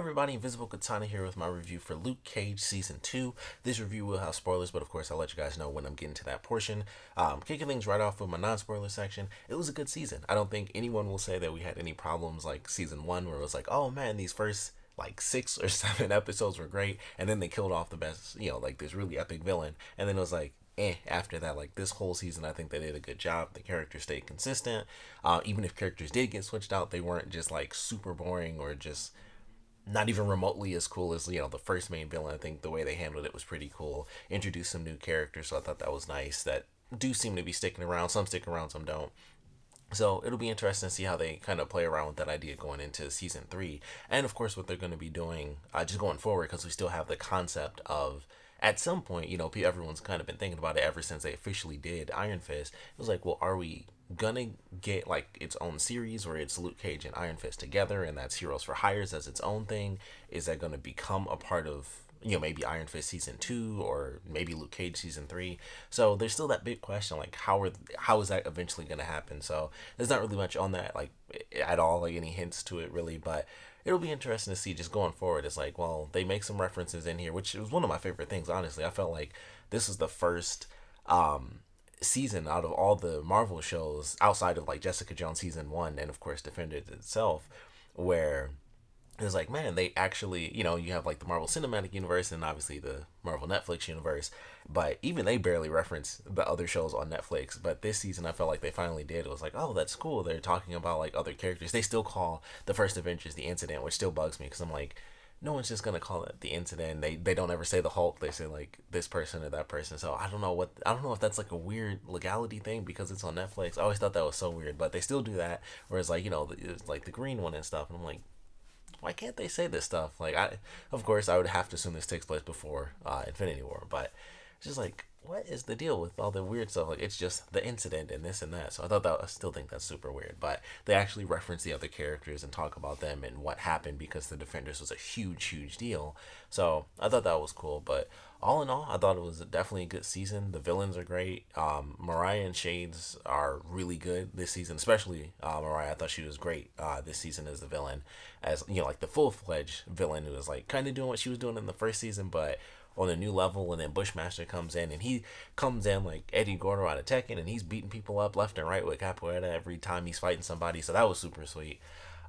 everybody, Invisiblekatana here with my review for Luke Cage Season 2. This review will have spoilers, but of course I'll let you guys know when I'm getting to that portion. Kicking things right off with my non-spoiler section, it was a good season. I don't think anyone will say that we had any problems like Season 1 where it was like, oh man, these first like 6 or 7 episodes were great, and then they killed off the best, like this really epic villain, and then it was like, after that. Like this whole season, I think they did a good job. The characters stayed consistent. Even if characters did get switched out, they weren't just like super boring or just not even remotely as cool as the first main villain. I think the way they handled it was pretty cool. Introduced some new characters, so I thought that was nice. That do seem to be sticking around. Some stick around, some don't. So it'll be interesting to see how they kind of play around with that idea going into season 3, and of course what they're going to be doing just going forward, because we still have the concept of, at some point, everyone's kind of been thinking about it ever since they officially did Iron Fist. It was like, well, are we gonna get like its own series where it's Luke Cage and Iron Fist together, and that's Heroes for Hires as its own thing? Is that gonna become a part of maybe Iron Fist season 2 or maybe Luke Cage season 3? So there's still that big question, like how is that eventually gonna happen? So there's not really much on that like at all, like any hints to it really, but it'll be interesting to see just going forward. It's like, well, they make some references in here, which was one of my favorite things, honestly. I felt like this is the first season out of all the Marvel shows outside of like Jessica Jones season 1 and of course Defenders itself, where it's like, man, they actually, you have like the Marvel Cinematic Universe and obviously the Marvel Netflix universe, but even they barely reference the other shows on Netflix. But this season, I felt like they finally did. It was like, oh, that's cool. They're talking about like other characters. They still call the first Avengers the Incident, which still bugs me because I'm like, no one's just gonna call it the Incident. They don't ever say the Hulk. They say like this person or that person. So I don't know if that's like a weird legality thing because it's on Netflix. I always thought that was so weird, but they still do that. Whereas like it's like the green one and stuff, and I'm like, why can't they say this stuff? Like, of course, I would have to assume this takes place before Infinity War, but it's just like, what is the deal with all the weird stuff? Like, it's just the Incident and this and that. So I still think that's super weird, but they actually reference the other characters and talk about them and what happened because the Defenders was a huge, huge deal. So I thought that was cool, but all in all, I thought it was definitely a good season. The villains are great. Mariah and Shades are really good this season, especially Mariah. I thought she was great this season as the villain, as like the full-fledged villain who was like kind of doing what she was doing in the first season, but on a new level. And then Bushmaster comes in, and he comes in like Eddie Gordo out of Tekken, and he's beating people up left and right with capoeira every time he's fighting somebody. So that was super sweet.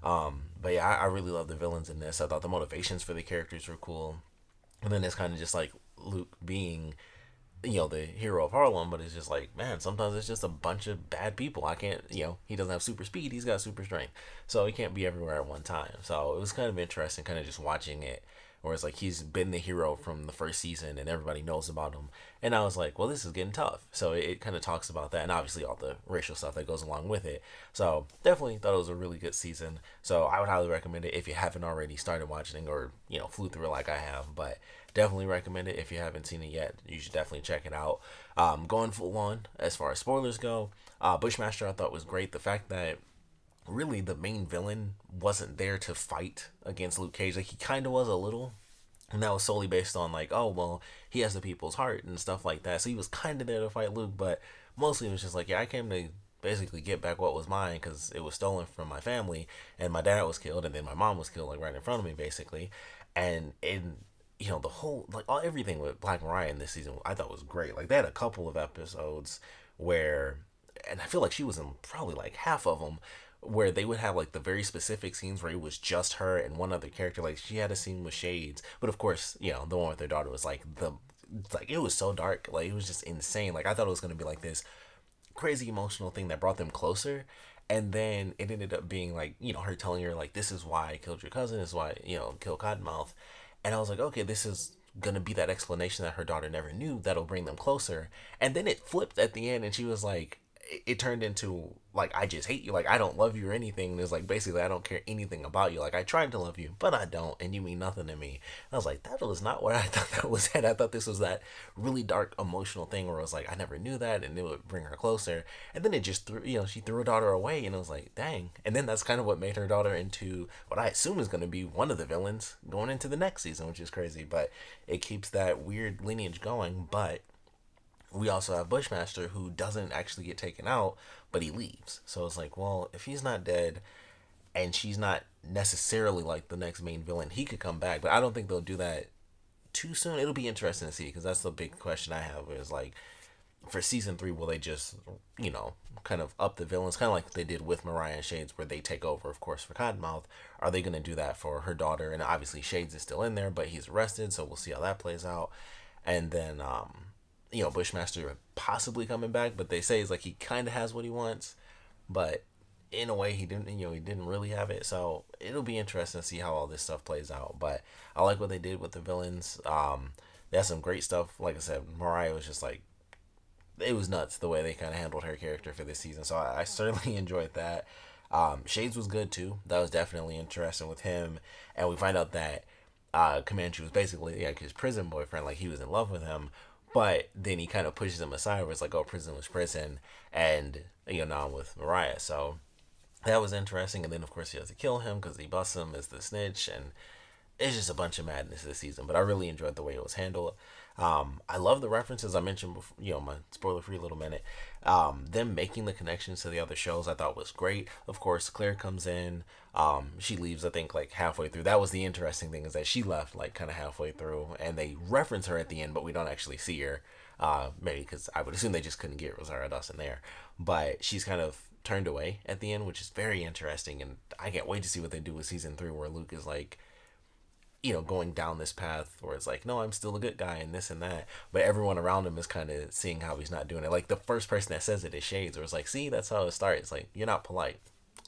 But yeah, I really love the villains in this. I thought the motivations for the characters were cool. And then it's kind of just like Luke being, the hero of Harlem, but it's just like, man, sometimes it's just a bunch of bad people. I can't, he doesn't have super speed, he's got super strength. So he can't be everywhere at one time. So it was kind of interesting, kind of just watching it, where it's like he's been the hero from the first season and everybody knows about him. And I was like, well, this is getting tough. So it kind of talks about that, and obviously all the racial stuff that goes along with it. So definitely thought it was a really good season. So I would highly recommend it if you haven't already started watching or, flew through it like I have. But definitely recommend it if you haven't seen it yet. You should definitely check it out. Going full on as far as spoilers go, Bushmaster I thought was great. The fact that really the main villain wasn't there to fight against Luke Cage. Like, he kind of was a little, and that was solely based on like, oh well, he has the people's heart and stuff like that. So he was kind of there to fight Luke, but mostly it was just like, yeah, I came to basically get back what was mine because it was stolen from my family, and my dad was killed, and then my mom was killed like right in front of me basically. And in the whole like everything with Black Mariah in this season I thought was great. Like, they had a couple of episodes where, and I feel like she was in probably like half of them, where they would have like the very specific scenes where it was just her and one other character. Like, she had a scene with Shades, but of course, the one with her daughter was like it was so dark. Like, it was just insane. Like, I thought it was going to be like this crazy emotional thing that brought them closer, and then it ended up being like, her telling her like, this is why I killed your cousin, this is why kill Cottonmouth. And I was like, okay, this is gonna be that explanation that her daughter never knew that'll bring them closer. And then it flipped at the end, and she was like, it turned into like, I just hate you, like I don't love you or anything. And it's like, basically, I don't care anything about you. Like, I tried to love you, but I don't, and you mean nothing to me. And I was like, that was not what I thought that was at. I thought this was that really dark emotional thing where it was like, I never knew that, and it would bring her closer. And then it just threw, she threw her daughter away, and it was like, dang. And then that's kind of what made her daughter into what I assume is going to be one of the villains going into the next season, which is crazy. But it keeps that weird lineage going. But we also have Bushmaster, who doesn't actually get taken out, but he leaves. So it's like, well, if he's not dead and she's not necessarily like the next main villain. He could come back, but I don't think they'll do that too soon. It'll be interesting to see because that's the big question I have is like for season 3, will they just, kind of up the villains, kind of like they did with Mariah and Shades, where they take over, of course, for Cottonmouth? Are they going to do that for her daughter? And obviously, Shades is still in there, but he's arrested, so we'll see how that plays out. And then, Bushmaster possibly coming back, but they say it's like he kind of has what he wants, but in a way he didn't. He didn't really have it. So it'll be interesting to see how all this stuff plays out. But I like what they did with the villains. They had some great stuff. Like I said, Mariah was just like, it was nuts the way they kind of handled her character for this season. So I certainly enjoyed that. Shades was good too. That was definitely interesting with him. And we find out that Comanche was basically like his prison boyfriend. Like he was in love with him, but then he kind of pushes him aside. Where it's like, oh, prison was prison, and now I'm with Mariah. So that was interesting. And then of course he has to kill him because he busts him as the snitch, and it's just a bunch of madness this season. But I really enjoyed the way it was handled. I love the references I mentioned before, my spoiler free little minute. Them making the connections to the other shows I thought was great. Of course, Claire comes in. She leaves, I think, like halfway through. That was the interesting thing, is that she left like kind of halfway through, and they reference her at the end, but we don't actually see her. Maybe because I would assume they just couldn't get Rosario Dawson there. But she's kind of turned away at the end, which is very interesting, and I can't wait to see what they do with season 3, where Luke is like, going down this path where it's like, no, I'm still a good guy and this and that. But everyone around him is kind of seeing how he's not doing it. Like the first person that says it is Shades, where it's like, see, that's how it starts. Like, you're not polite.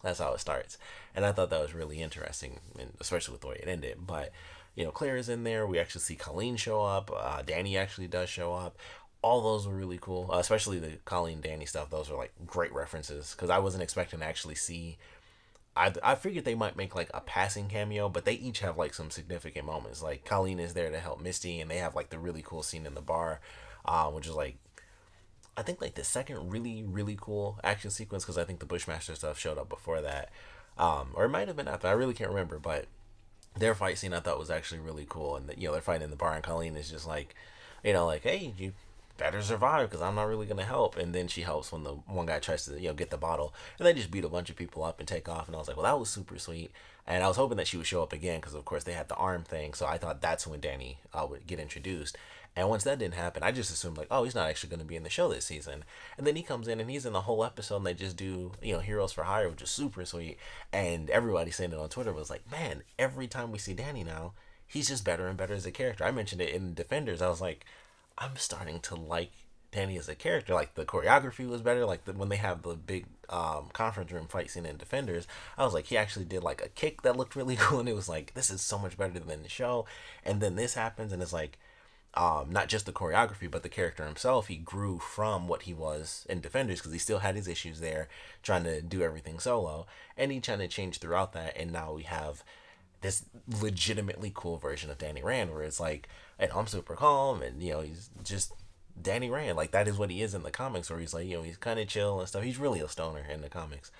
That's how it starts. And I thought that was really interesting, and especially with the way it ended. But, Claire is in there. We actually see Colleen show up. Danny actually does show up. All those were really cool, especially the Colleen Danny stuff. Those are like great references because I wasn't expecting to actually see. I figured they might make like a passing cameo, but they each have like some significant moments. Like Colleen is there to help Misty, and they have like the really cool scene in the bar, which is like, I think like the second really really cool action sequence, because I think the Bushmaster stuff showed up before that, or it might have been after. I really can't remember, but their fight scene I thought was actually really cool, and they're fighting in the bar, and Colleen is just like, like, hey, you better survive because I'm not really gonna help. And then she helps when the one guy tries to get the bottle, and they just beat a bunch of people up and take off. And I was like, well, that was super sweet. And I was hoping that she would show up again because of course they had the arm thing, so I thought that's when Danny would get introduced. And once that didn't happen, I just assumed like, oh, he's not actually going to be in the show this season. And then he comes in and he's in the whole episode, and they just do Heroes for Hire, which is super sweet. And everybody saying it on Twitter was like, man, every time we see Danny now, he's just better and better as a character. I mentioned it in Defenders. I was like, I'm starting to like Danny as a character. Like the choreography was better. Like when they have the big conference room fight scene in Defenders, I was like, he actually did like a kick that looked really cool, and it was like, this is so much better than the show. And then this happens, and it's like, not just the choreography, but the character himself. He grew from what he was in Defenders because he still had his issues there, trying to do everything solo, and he trying to change throughout that. And now we have this legitimately cool version of Danny Rand, where it's like, and I'm super calm, and he's just Danny Rand. Like that is what he is in the comics, where he's like, he's kind of chill and stuff. He's really a stoner in the comics,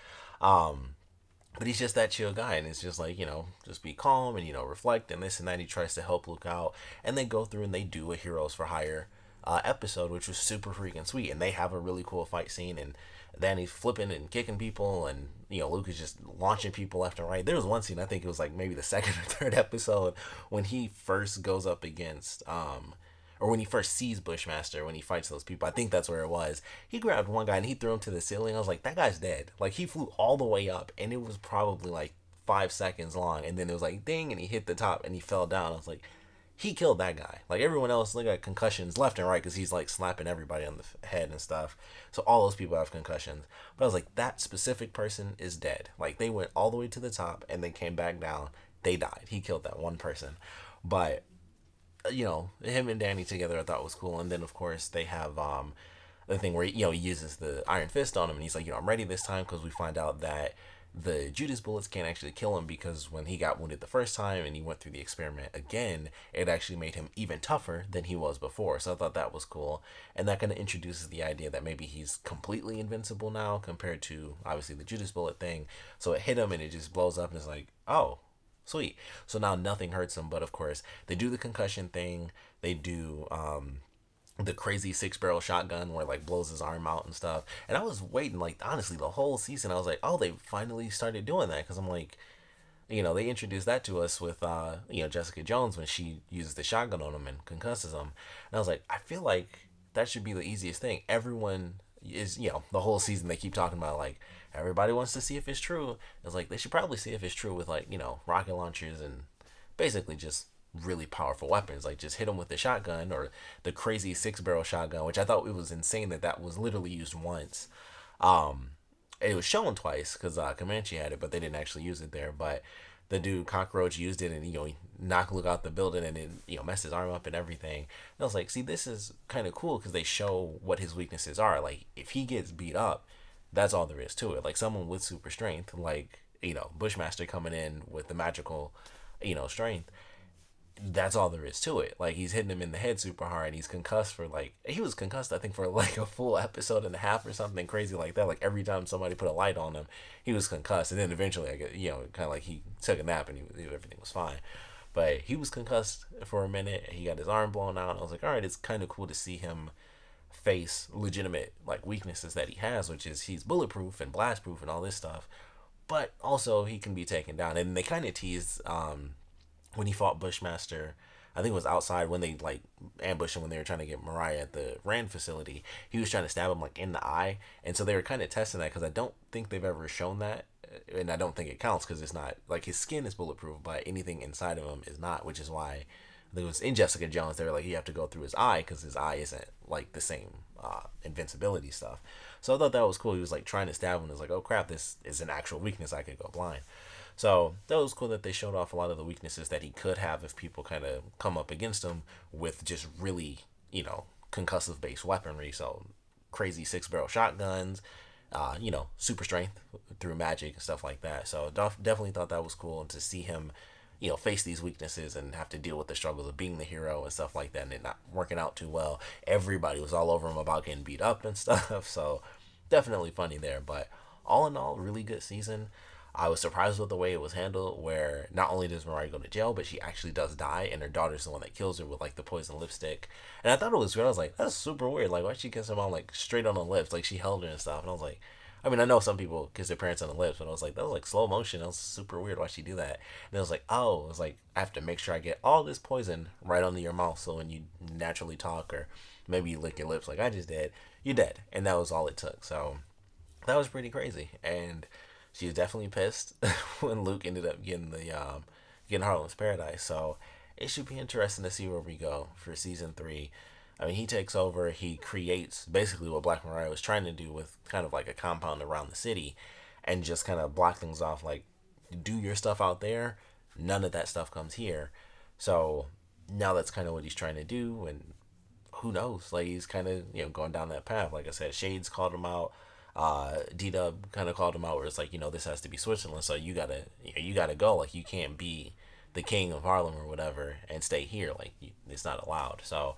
but he's just that chill guy, and it's just like, just be calm and reflect and this and that. He tries to help Luke out, and they go through and they do a Heroes for Hire episode, which was super freaking sweet. And they have a really cool fight scene, and Danny's flipping and kicking people, and Luke is just launching people left and right. There was one scene, I think it was like maybe the second or third episode, when he first goes up against or when he first sees Bushmaster, when he fights those people. I think that's where it was. He grabbed one guy and he threw him to the ceiling. I was like, that guy's dead. Like, he flew all the way up, and it was probably like 5 seconds long, and then it was like ding, and he hit the top and he fell down. I was like, he killed that guy. Like, everyone else, they got concussions left and right because he's like slapping everybody on the head and stuff. So all those people have concussions. But I was like, that specific person is dead. Like, they went all the way to the top and they came back down. They died. He killed that one person. But him and Danny together I thought was cool. And then of course they have the thing where he uses the Iron Fist on him, and he's like, I'm ready this time, because we find out that the Judas bullets can't actually kill him, because when he got wounded the first time and he went through the experiment again, it actually made him even tougher than he was before. So I thought that was cool, and that kind of introduces the idea that maybe he's completely invincible now compared to obviously the Judas bullet thing. So it hit him and it just blows up, and it's like, oh, sweet. So now nothing hurts him. But of course they do the concussion thing. They do the crazy 6-barrel shotgun where like blows his arm out and stuff. And I was waiting, like, honestly, the whole season I was like, oh, they finally started doing that, because I'm like, They introduced that to us with Jessica Jones when she uses the shotgun on him and concusses him. And I was like, I feel like that should be the easiest thing. Everyone is, the whole season they keep talking about like everybody wants to see if it's true. It's like they should probably see if it's true with like, rocket launchers and basically just really powerful weapons. Like just hit them with the shotgun or the crazy 6-barrel shotgun, which I thought it was insane that was literally used once. Um, it was shown twice because Comanche had it, but they didn't actually use it there. But the dude Cockroach used it, and he knocked Luke out the building, and then messed his arm up and everything. And I was like, see, this is kind of cool because they show what his weaknesses are. Like if he gets beat up, that's all there is to it. Like someone with super strength, like Bushmaster coming in with the magical, strength, that's all there is to it. Like he's hitting him in the head super hard, and he's concussed for he was concussed I think for like a full episode and a half or something crazy like that. Like every time somebody put a light on him, he was concussed, and then eventually I get kind of like he took a nap and everything was fine. But he was concussed for a minute. He got his arm blown out. And I was like, all right, it's kind of cool to see him face legitimate like weaknesses that he has, which is he's bulletproof and blastproof and all this stuff, but also he can be taken down. And they kind of teased when he fought Bushmaster, I think it was outside when they like ambushed him when they were trying to get Mariah at the Rand facility. He was trying to stab him like in the eye, and so they were kind of testing that because I don't think they've ever shown that, and I don't think it counts because it's not like his skin is bulletproof, but anything inside of him is not, which is why I think it was in Jessica Jones they were like you have to go through his eye because his eye isn't like the same invincibility stuff. So I thought that was cool. He was like trying to stab him. It was like, oh crap, this is an actual weakness. I could go blind. So that was cool that they showed off a lot of the weaknesses that he could have if people kind of come up against him with just really, concussive based weaponry. So crazy 6-barrel shotguns, super strength through magic and stuff like that. So definitely thought that was cool, and to see him, face these weaknesses and have to deal with the struggles of being the hero and stuff like that, and it not working out too well. Everybody was all over him about getting beat up and stuff. So definitely funny there. But all in all, really good season. I was surprised with the way it was handled, where not only does Mariah go to jail, but she actually does die, and her daughter's the one that kills her with like the poison lipstick. And I thought it was weird. I was like, that's super weird. Like, why'd she kiss her mom like straight on the lips? Like she held her and stuff. And I was like, I mean, I know some people kiss their parents on the lips, but I was like, that was like slow motion. That was super weird. Why'd she do that? And I was like, oh, it was like I have to make sure I get all this poison right under your mouth, so when you naturally talk or maybe you lick your lips like I just did, you're dead. And that was all it took. So that was pretty crazy. And she was definitely pissed when Luke ended up getting Harlem's Paradise. So it should be interesting to see where we go for season 3. I mean, he takes over. He creates basically what Black Mariah was trying to do with kind of like a compound around the city, and just kind of block things off. Like, do your stuff out there. None of that stuff comes here. So now that's kind of what he's trying to do, and who knows? Like he's kind of going down that path. Like I said, Shades called him out. D-Dub kind of called him out where it's like, this has to be Switzerland, so you gotta go. Like you can't be the king of Harlem or whatever and stay here. Like it's not allowed. So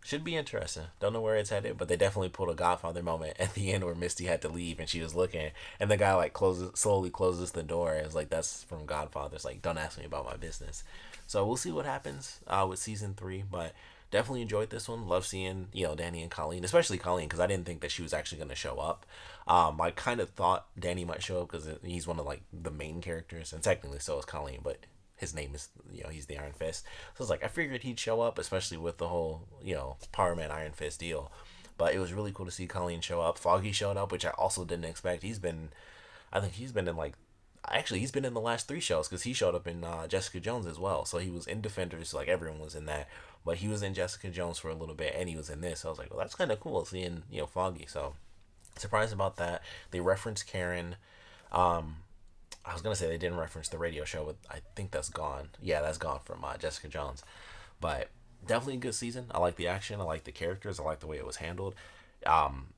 should be interesting. Don't know where it's headed, but they definitely pulled a Godfather moment at the end where Misty had to leave and she was looking, and the guy like slowly closes the door. And it's like, that's from Godfather. It's like, don't ask me about my business. So we'll see what happens with season 3, but definitely enjoyed this one. Love seeing Danny and Colleen, especially Colleen, because I didn't think that she was actually going to show up. I kind of thought Danny might show up because he's one of like the main characters, and technically so is Colleen, but his name is he's the Iron Fist. So it's like I figured he'd show up, especially with the whole Power Man Iron Fist deal. But it was really cool to see Colleen show up. Foggy showed up, which I also didn't expect. I think he's been in like. Actually, he's been in the last 3 shows because he showed up in Jessica Jones as well. So he was in Defenders, like everyone was in that. But he was in Jessica Jones for a little bit, and he was in this. So I was like, well, that's kind of cool seeing, Foggy. So surprised about that. They referenced Karen. I was going to say they didn't reference the radio show, but I think that's gone. Yeah, that's gone from Jessica Jones. But definitely a good season. I like the action. I like the characters. I like the way it was handled.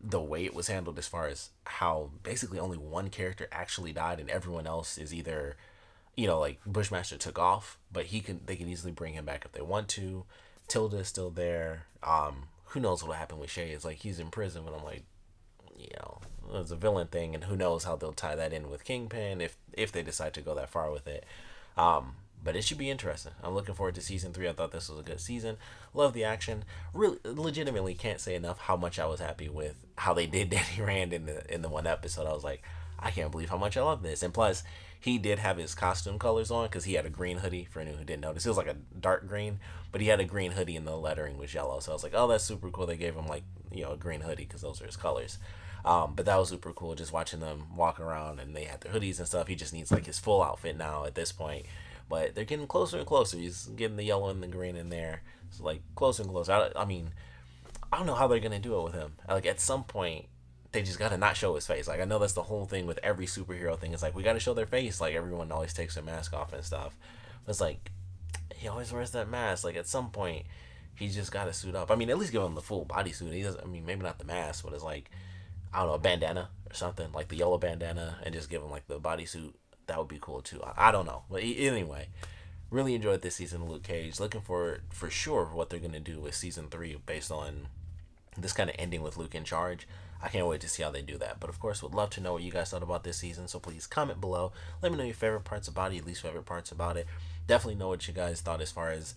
The way it was handled as far as how basically only one character actually died and everyone else is either, like Bushmaster took off, but they can easily bring him back if they want to. Tilda is still there. Who knows what'll happen with Shay? It's like he's in prison, but I'm like, it's a villain thing, and who knows how they'll tie that in with Kingpin if they decide to go that far with it. But it should be interesting. I'm looking forward to season 3. I thought this was a good season. Love the action. Really, legitimately can't say enough how much I was happy with how they did Danny Rand in the one episode. I was like, I can't believe how much I love this. And plus, he did have his costume colors on because he had a green hoodie. For anyone who didn't notice, it was like a dark green, but he had a green hoodie and the lettering was yellow. So I was like, oh, that's super cool. They gave him like a green hoodie because those are his colors. But that was super cool just watching them walk around and they had their hoodies and stuff. He just needs like his full outfit now at this point. But they're getting closer and closer. He's getting the yellow and the green in there. It's like closer and closer. I mean, I don't know how they're gonna do it with him. Like at some point, they just gotta not show his face. Like I know that's the whole thing with every superhero thing. It's like we gotta show their face. Like everyone always takes their mask off and stuff. But it's like he always wears that mask. Like at some point, he's just gotta suit up. I mean, at least give him the full bodysuit. He doesn't. I mean, maybe not the mask, but it's like I don't know, a bandana or something like the yellow bandana, and just give him like the bodysuit. That would be cool too. I don't know, but anyway, really enjoyed this season of Luke Cage. Looking forward for sure for what they're gonna do with season 3 based on this kind of ending with Luke in charge. I can't wait to see how they do that. But of course, would love to know what you guys thought about this season. So please comment below. Let me know your favorite parts about it, your least favorite parts about it. Definitely know what you guys thought as far as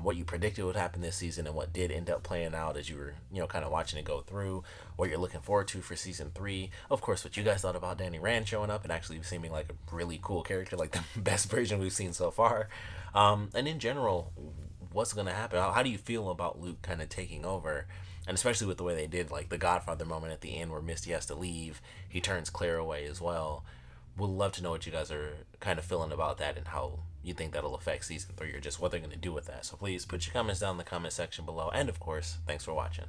what you predicted would happen this season and what did end up playing out as you were, kind of watching it go through. What you're looking forward to for season 3. Of course, what you guys thought about Danny Rand showing up and actually seeming like a really cool character, like the best version we've seen so far. And in general, what's going to happen? How do you feel about Luke kind of taking over? And especially with the way they did, like the Godfather moment at the end where Misty has to leave, he turns Claire away as well. Would love to know what you guys are kind of feeling about that and how you think that'll affect season 3 or just what they're going to do with that. So please put your comments down in the comment section below. And of course, thanks for watching.